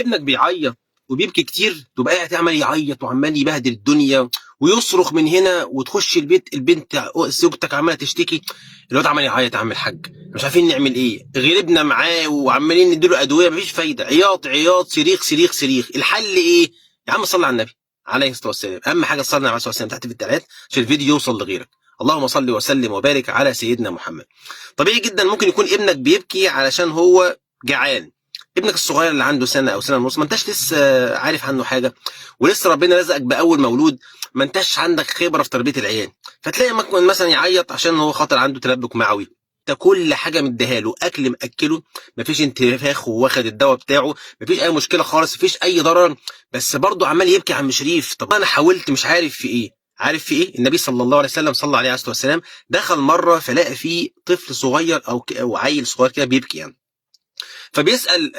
ابنك بيعيط وبيبكي كتير، تبقى قاعد عمال يعيط وعمال يبهدل الدنيا ويصرخ من هنا، وتخش البيت البنت زوجتك عماله تشتكي، الواد عمال يعيط يا عم الحاج، مش عارفين نعمل ايه، غلبنا معاه وعمالين نديله ادويه مفيش فايده، عياط عياط، صريخ صريخ صريخ. الحل ايه؟ يا عم صل على النبي عليه الصلاه والسلام. اهم حاجه تصلي عليه الصلاه والسلام تحت في التعليقات عشان الفيديو يوصل لغيرك. اللهم صل وسلم وبارك على سيدنا محمد. طبيعي جدا ممكن يكون ابنك بيبكي علشان هو جعان. ابنك الصغير اللي عنده سنه او سنه ونص، ما انتش لسه عارف عنه حاجه، ولسه ربنا رزقك باول مولود، ما انتش عندك خبره في تربيه العيال، فتلاقي مثلا يعيط عشان هو خاطر عنده تلبك معوي. انت كل حاجه مديها له، اكل ماكله، مفيش انتفاخ وواخد الدواء بتاعه، مفيش اي مشكله خالص، مفيش اي ضرر، بس برضه عمال يبكي عم شريف. طب انا حاولت مش عارف في ايه. عارف في ايه؟ النبي صلى الله عليه وسلم صلى عليه الصلاه والسلام دخل مره فلقى فيه طفل صغير او عيل صغير كده بيبكي يعني. فبيسأل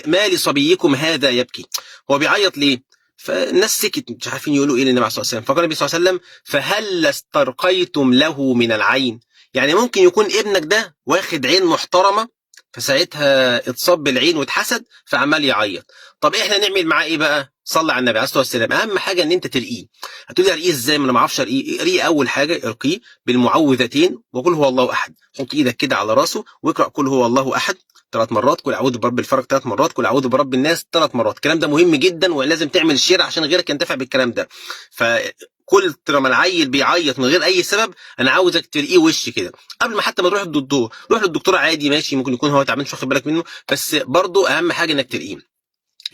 ما لصبيكم هذا يبكي، هو بيعيط ليه؟ فالناس سكت مش عارفين يقولوا ايه للنبي عليه الصلاه والسلام. فقال النبي صلى الله عليه وسلم فهل استرقيتم له من العين؟ يعني ممكن يكون ابنك ده واخد عين محترمه، فساعتها اتصاب بالعين واتحسد فعمال يعيط. طب احنا نعمل معاه ايه بقى؟ صلى على النبي عليه الصلاه والسلام. اهم حاجه ان انت ترقيه. هتقولي ارقيه ازاي؟ ما انا ما اعرفش ارقيه. ارقيه اول حاجه ارقيه بالمعوذتين وقل هو الله احد. حط ايدك كده على راسه واقرا قل هو الله احد 3 مرات، قل اعوذ برب الفلق 3 مرات، قل اعوذ برب الناس 3 مرات. الكلام ده مهم جدا ولازم تعمل شير عشان غيرك ينتفع بالكلام ده. فكل لما العيل بيعيط من غير اي سبب انا عاوزك ترقيه وش كده قبل ما حتى ما تروح للدكتور. روح للدكتور عادي ماشي، ممكن يكون هو تعبان مش واخد بالك منه، بس برضه اهم حاجه انك ترقيه.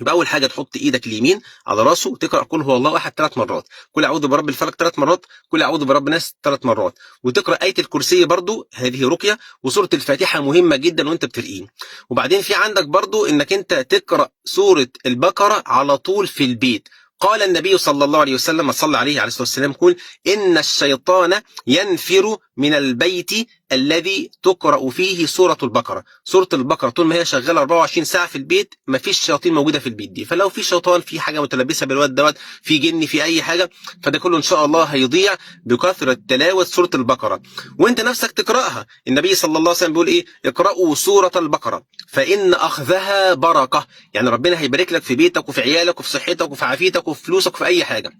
يبقى اول حاجه تحط ايدك اليمين على راسه وتقرا قل هو الله احد 3 مرات، قل اعوذ برب الفلق 3 مرات، قل اعوذ برب الناس 3 مرات، وتقرا ايه الكرسي برضو، هذه رقيه، وسوره الفاتحه مهمه جدا وانت بترقيه. وبعدين في عندك برضو انك انت تقرا سوره البقره على طول في البيت. قال النبي صلى الله عليه وسلم صلى عليه الصلاه والسلام قل ان الشيطان ينفر من البيت الذي تقرأ فيه سورة البقرة. سورة البقرة طول ما هي شغالة 24 ساعة في البيت مفيش شياطين موجودة في البيت دي، فلو في شيطان في حاجة متلبسة بالواد دوت، في جن في أي حاجة، فده كله إن شاء الله هيضيع بكثرة تلاوة سورة البقرة. وأنت نفسك تقرأها. النبي صلى الله عليه وسلم بيقول إيه؟ اقرأوا سورة البقرة فإن أخذها بركة، يعني ربنا هيبارك لك في بيتك وفي عيالك وفي صحتك وفي عافيتك وفي فلوسك وفي أي حاجة.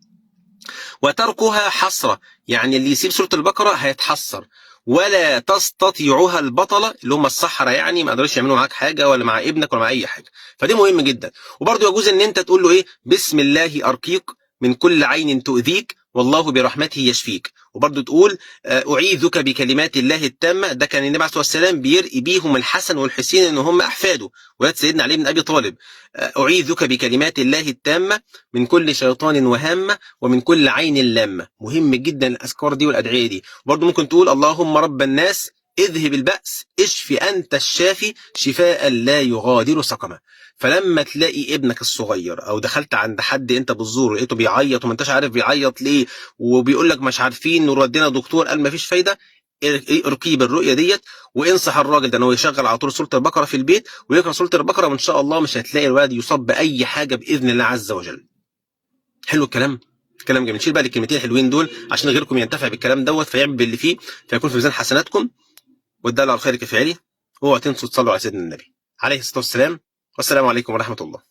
وتركها حسرة، يعني اللي يسيب سورة البقرة هيتحسر. ولا تستطيعها البطلة اللي هم السحرة، يعني ما قدروش يعملوا معاك حاجة ولا مع ابنك ولا مع أي حاجة. فدي مهم جدا. وبرضه يجوز إن أنت تقول له إيه؟ بسم الله أرقيك من كل عين تؤذيك والله برحمته يشفيك. وبرضه تقول أعيذك بكلمات الله التامة. ده كان النبي عليه الصلاة والسلام بيرقي بيهم الحسن والحسين إن هم أحفاده ولاد سيدنا علي بن أبي طالب. أعيذك بكلمات الله التامة من كل شيطان وهامة ومن كل عين لامة. مهم جدا الأذكار دي والأدعية دي. برضه ممكن تقول اللهم رب الناس اذهب البأس اشفي أنت الشافي شفاء لا يغادر سقما. فلما تلاقي ابنك الصغير او دخلت عند حد انت بتزوره لقيته بيعيط وما انتش عارف بيعيط ليه، وبيقول لك مش عارفين وردينا دكتور قال ما فيش فايده، ارقيه بالرؤيه ديت، وانصح الراجل ده ان هو يشغل على طول سوره البقره في البيت ويقرا سوره البقره، وان شاء الله مش هتلاقي الولد يصاب باي حاجه باذن الله عز وجل. حلو الكلام؟ كلام جميل. شيل بقى الكلمتين الحلوين دول عشان غيركم ينتفع بالكلام دوت فيعمل باللي فيه فيكون في ميزان حسناتكم. والدال على الخير كفاعله. اوعوا تنسوا تصلوا على سيدنا النبي عليه الصلاه والسلام. والسلام عليكم ورحمه الله.